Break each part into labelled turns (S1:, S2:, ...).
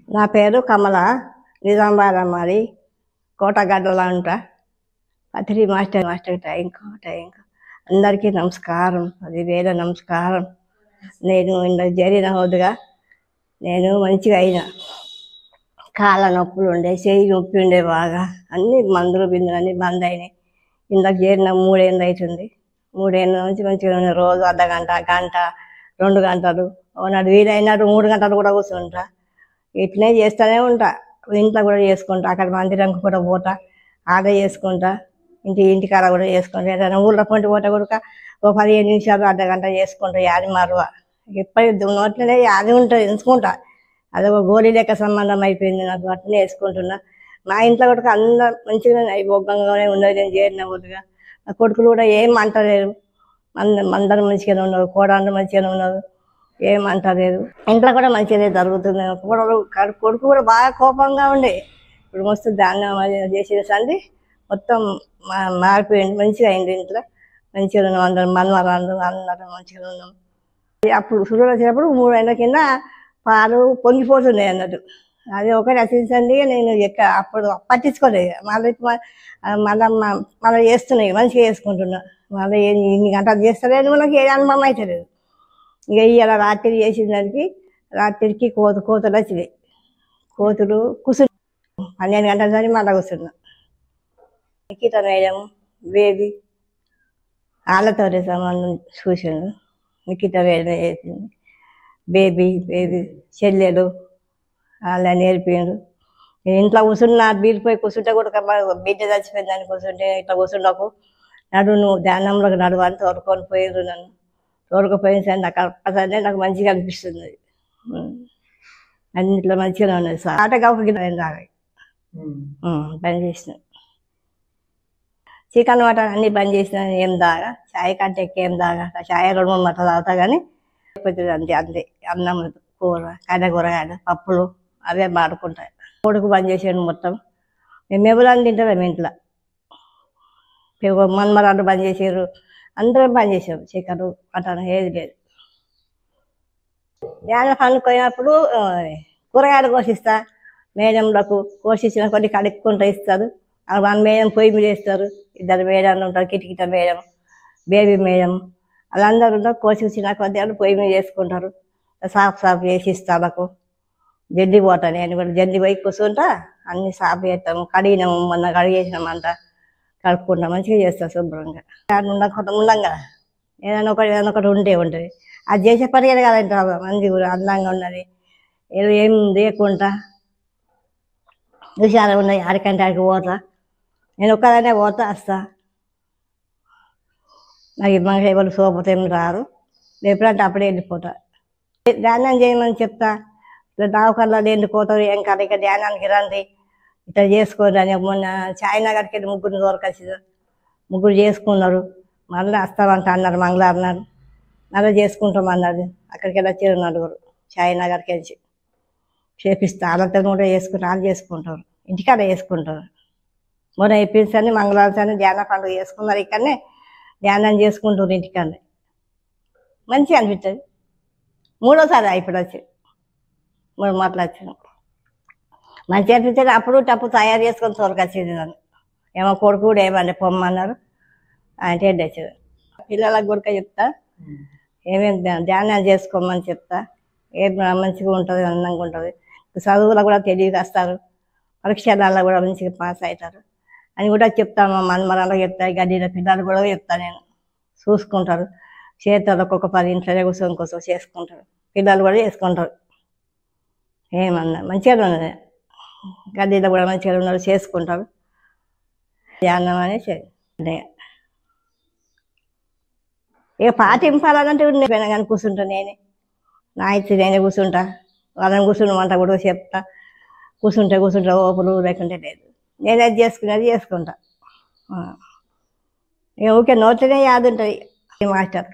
S1: నా పేరు కమల, నిజామాబాద్ అమ్మాది, కోటగడ్డలో ఉంటా. పత్రి మాస్టర్ టైంకు అందరికీ నమస్కారం, అది వేరే నమస్కారం. నేను ఇందులో చేరిన వద్దుగా నేను మంచిగా అయినా. కాళ్ళ నొప్పులు ఉండే, చెయ్యి నొప్పి ఉండే బాగా, అన్ని మందులు బిందులు అన్నీ బంద్ అయినాయి. ఇందాక చేరిన 3 ఏళ్ళు అవుతుంది. 3 ఏళ్ళ నుంచి మంచిగా ఉన్నాయి. రోజు అర్ధగంట, గంట, 2 గంటలు, నాడు వీలైనట్టు 3 గంటలు కూడా కూర్చుంటా. ఇట్లనే చేస్తూనే ఉంటా. ఇంట్లో కూడా చేసుకుంటా, అక్కడ మందిరంకి కూడా పోతా, ఆడ చేసుకుంటా, ఇంటికాడ కూడా చేసుకుంటా. ఏదైనా ఊళ్ళో పొంటి పోతే కూడా ఓ 15 నిమిషాలు, అర్ధగంట చేసుకుంటా. యాది మరువ ఎప్పటి నోట్లనే యాది ఉంటుంది, ఎంచుకుంటా. అదొక గోళీ లెక్క సంబంధం అయిపోయింది నాకు. అట్లనే వేసుకుంటున్నా. మా ఇంట్లో కూడా అందరూ మంచిగానే అయిపోగానే ఉన్నది. నేను చేరిన ఊరుగా నా కొడుకులు కూడా ఏం అంటలేరు. అందరూ మంచిగానే ఉన్నారు, కోడళ్ళు మంచిగానే ఉన్నారు, ఏమంటలేదు. ఇంట్లో కూడా మంచిగానే జరుగుతుంది. కొడుకు కూడా బాగా కోపంగా ఉండే. ఇప్పుడు మస్తు దాన్ని చేసేసండి, మొత్తం మారిపోయింది. మంచిగా అయింది. ఇంట్లో మంచిగా ఉన్నాం, అందరం మనవరాళ్ళు అందరం మంచిగా ఉన్నాం. అప్పుడు సులువు వచ్చినప్పుడు 3 ఏళ్ళ కింద పాలు పొంగిపోతున్నాయి అన్నట్టు. అది ఒకటి రచించండి. నేను అప్పుడు పట్టించుకోలేదు. మళ్ళీ చేస్తున్నాయి, మంచిగా చేసుకుంటున్నా. మళ్ళీ ఇన్ని గంటలు చేస్తలేదు, మనకి ఏ అనుభవం అవుతలేదు. ఇక ఇలా రాత్రి చేసిన దానికి రాత్రికి కోతులు వచ్చినాయి. కోతులు కూర్చుని 12 గంటల సరి మళ్ళీ కూర్చున్నా. నిఖిత మేడం, బేబీ వాళ్ళతో సంబంధం చూసాను. నిఖిత మేడం చేసింది. బేబీ చెల్లెలు వాళ్ళ నేర్పిండు. నేను ఇంట్లో కూర్చున్నా, బీరిపోయి కూర్చుంటే కూడా బిడ్డ చచ్చిపోయిందని కూర్చుంటే, ఇట్లా కూర్చుండకు, నువ్వు ధ్యానంలోకి నడువు అని తోడుకొని పోయిండ్రు. నన్ను తోడుకుపోయిన సరే నాకు అప్పసరే నాకు మంచిగా అనిపిస్తుంది. అన్నిట్లో మంచిగా ఉన్నది. సార్ ఆటగాకి రాగా బంద్ చేసిన, చికెన్ మటన్ అన్నీ బంద్ చేసిన. ఏం దాగా చాయ్ కంటే ఏం దాగా, చాయ్ 2-3 మటలు తాగుతా కానీ అంతే. అన్నం, కూర, కూరగాయలు, పప్పులు అవే వాడుకుంటాయి. కొడుకు బంద్ చేసాడు మొత్తం. మేము ఎవరైనా తింటాం ఇంట్లో. మన్మరాలు బంద్ చేసారు, అందరం బంద్ చేసారు. చికెన్ మటన్ ఏది లేదు. ధ్యాన పనులకు పోయినప్పుడు కూరగాయలు కోసిస్తా. మేడంలకు కోసిచ్చిన కొద్ది కడుక్కుంటూ ఇస్తారు. 1 మేడం పొయ్యి మీద వేస్తారు. 2 మేడాలు ఉంటారు, కిటికిట మేడం, బేబీ మేడం, వాళ్ళందరూ ఉంటారు. కోసిచ్చిన కొద్ది వాళ్ళు పొయ్యి మీద చేసుకుంటారు. సాఫ్ చేసి ఇస్తాలకు జల్దీ పోతా. నేను కూడా జల్దీ పోయి కూర్చుంటా, అన్ని సాఫ్ చేస్తాము. కడిగినాము, మొన్న కడిగేసినామంట, కడుక్కుంటాం, మంచిగా చేస్తాం శుభ్రంగా. ఉండంగా ఏదైనా ఒకటి ఉంటుంది. అది చేసే పని కదంటే మంది కూడా అందంగా ఉన్నది. ఏం లేకుండా విషయాలు ఉన్నాయి. ఆడికంటే ఆడికి పోతా. నేను ఒక్కదానే పోతా, వస్తా. నాకు మనకి ఎవరు సోపత ఏమి రారు. ఎప్పుడంటే అప్పుడే వెళ్ళిపోతా. ధ్యానం చేయమని చెప్తా. ఇట్లా దావకల్లా ఎండిపోతారు, ఏం కాదు, ఇక ధ్యానానికి రండి, ఇట్లా చేసుకోండి అని. మొన్న చాయ్నగర్కి వెళ్ళి 3 దొరకొచ్చారు. 3 చేసుకున్నారు. మళ్ళీ వస్తామంట అన్నారు, మంగళవారం నాడు. మళ్ళీ చేసుకుంటాం అన్నది. అక్కడికి వెళ్ళి వచ్చారు 4 చాయ్నగర్కి వెళ్ళి చేపిస్తా. వాళ్ళతో కూడా చేసుకుంటారు, వాళ్ళు చేసుకుంటారు, ఇంటికాడ చేసుకుంటారు. మొన్న చెప్పించని మంగళవారం ధ్యాన పండుగ చేసుకున్నారు. ఇక్కడనే ధ్యానం చేసుకుంటారు ఇంటికాడనే. మంచిగా అనిపిస్తుంది. 3వసారి ఇప్పుడు వచ్చి 3 మాటలు వచ్చినాం. మంచిగా అనిపించేది. అప్పుడు తయారు చేసుకొని తోలుకొచ్చేది నన్ను. ఏమో కొడుకు కూడా ఏమన్నా పొమ్మన్నారు, అంటే తెచ్చేది. పిల్లలకు కూడా చెప్తా, ఏమేమి ధ్యానాలు చేసుకోమని చెప్తా. ఏం మంచిగా ఉంటుంది, అందంగా ఉంటుంది. చదువులో కూడా తెలివిగా వస్తారు, పరీక్షలలో కూడా మంచిగా పాస్ అవుతారు అని కూడా చెప్తాను. మా మన్మరాలకు చెప్తా, గడ్డీల పిల్లలు కూడా చెప్తా. నేను చూసుకుంటారు. చేతులకు ఒక 10 ఇంట్లోనే కూర్చొని చేసుకుంటారు. పిల్లలు కూడా చేసుకుంటారు. ఏమన్నా మంచిగా ఉన్నది. గడ్డీలో కూడా మంచిగా ఉన్నారు, చేసుకుంటారు. ధ్యానం అనేది ఇక పాటింపాలంటే ఉండేపోయినా కానీ కూర్చుంటా. నా ఇచ్చి నేనే కూర్చుంటా. వాళ్ళని కూర్చుంటామంట కూడా చెప్తా. కూర్చుంటే ఓపులు, లేకుంటే లేదు. నేనేది చేసుకునేది చేసుకుంటా. ఇక ఊరికే నోట్లోనే యాది ఉంటుంది. మాస్టర్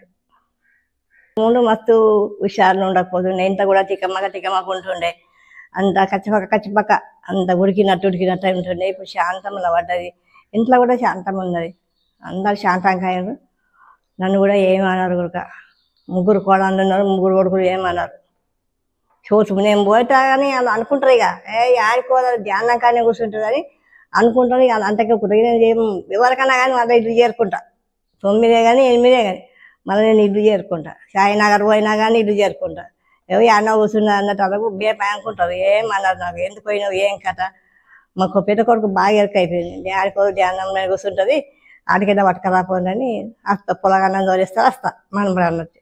S1: ముందు మస్తు హుషారులు ఉండకపోతుండే. ఇంత కూడా తికమక ఉంటుండే. అంత కచ్చిపక్క అంత ఉడికినట్టు ఉంటుండే. ఇప్పుడు శాంతంలో పడ్డది. ఇంట్లో కూడా శాంతం ఉన్నది. అందరు శాంతంగా అయ్యారు. నన్ను కూడా ఏమన్నారు కూడా. 3 కోడళ్ళు ఉన్నారు, 3 కొడుకులు ఏమన్నారు. చూసు నేను పోతా కానీ వాళ్ళు అనుకుంటారు ఇక ఆడుకోవాలి ధ్యానం కానీ కూర్చుంటుంది అని అనుకుంటారు. ఇక అంతకే కూర్చొని నేను ఎవరికన్నా కానీ మళ్ళీ ఇల్లు చేరుకుంటా. 9 కానీ 8 కానీ మళ్ళీ నేను ఇల్లు చేరుకుంటా. సాయినగర్ పోయినా కానీ ఇల్లు చేరుకుంటా. అన్న కూర్చున్నా అన్నట్టు అలాగూ బేపై అనుకుంటారు. ఏమన్నారు నాకు ఎందుకు పోయినావు ఏం కథ. మాకు పెద్ద కొడుకు బాగా ఎరుక అయిపోయింది. ఆడుకోదు ధ్యానంలో కూర్చుంటుంది ఆడికైనా పట్టుకరాపోదని వస్తా పొలగన్నం తోలిస్తా వస్తా మనబడి అన్నట్టు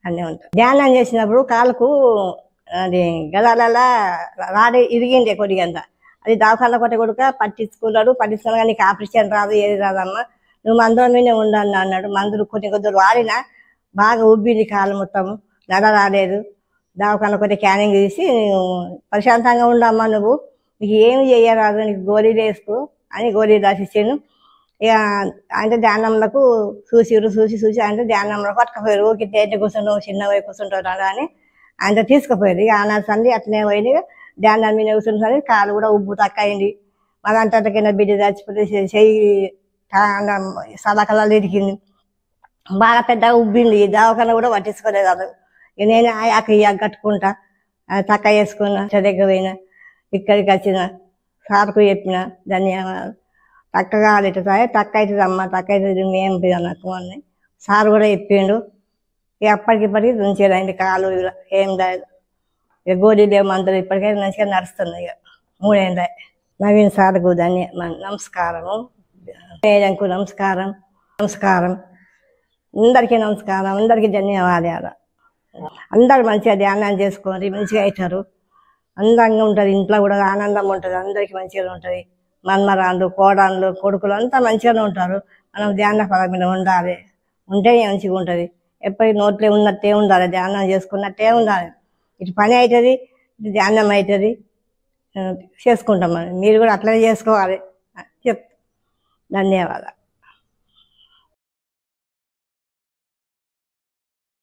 S1: అన్నీ ఉంటాయి. ధ్యానం చేసినప్పుడు కాళ్ళకు అది గదాలలా రాడి ఇరిగింది కొద్దిగా అంతా. అది దవాఖాన కొట్ట కొడుక పట్టించుకున్నాడు. పట్టించుకున్నా నీకు ఆపరేషన్ రాదు ఏది రాదమ్మా నువ్వు మందుల మీదే ఉండను అన్నాడు. మందులు కొద్ది వాడినా బాగా ఉబ్బింది కాళ్ళు మొత్తము నడ రాలేదు. దవాఖాన కొట్ట క్యానింగ్ తీసి ప్రశాంతంగా ఉండమ్మా నువ్వు నీకు ఏమి చేయరాదు నీకు గోళీలు వేసుకో అని గోళీలు రాసిచ్చాను. ఇక అంటే ధ్యానంలకు చూసి అంటే ధ్యానంలో పట్టుకుపోయారు. ఓకే తేట కూర్చుంటావు చిన్న పోయి కూర్చుంటావు అని ఆయన తీసుకుపోయారు. ఇక ఆనాడు సంది అట్లనే పోయింది. ధ్యానం మీద కూర్చుంటుంది కాలు కూడా ఉబ్బు తక్కువ అయింది. మనంతా కింద బిడ్డ చచ్చిపోతే చెయ్యి సలకలలో ఇరికింది బాగా పెద్దగా ఉబ్బింది. దవాఖాన కూడా పట్టించుకోలేదు అది. ఇక నేను కట్టుకుంటా తక్కువ వేసుకున్నా దగ్గర పోయినా ఇక్కడికి వచ్చిన సార్కు చెప్పిన ధన్యవాదాలు. తక్కగా ఇట్లా తక్కువ అవుతుంది అమ్మ తక్కువ అవుతుంది మేము నాకు అని సార్ కూడా చెప్పిండు. ఇక అప్పటికిప్పటికి ఉంచేదండి కాలు ఏం లేదు. ఇక గోళీలు మందులు ఇప్పటికైతే మంచిగా నడుస్తున్నాయి. ఇక 3 ఏళ్ళ నవీన్ సార్కు నమస్కారము. మేడంకు నమస్కారం. అందరికీ నమస్కారం. అందరికీ ధన్యవాదాలు. అందరు మంచిగా ధ్యానం చేసుకొని మంచిగా అవుతారు. అందంగా ఉంటుంది. ఇంట్లో కూడా ఆనందంగా ఉంటుంది. అందరికీ మంచిగా ఉంటుంది. మన్మరాళ్ళు కోడళ్ళు కొడుకులు అంతా మంచిగానే ఉంటారు. మనం ధ్యాన పదం మీద ఉండాలి. ఉంటేనే మంచిగా ఉంటుంది. ఎప్పటికీ నోట్లో ఉన్నట్టే ఉండాలి. ధ్యానం చేసుకున్నట్టే ఉండాలి. ఇటు పని అవుతుంది ఇటు ధ్యానం అవుతుంది చేసుకుంటాం. మనం మీరు కూడా అట్లనే చేసుకోవాలి ధన్యవాదాలు.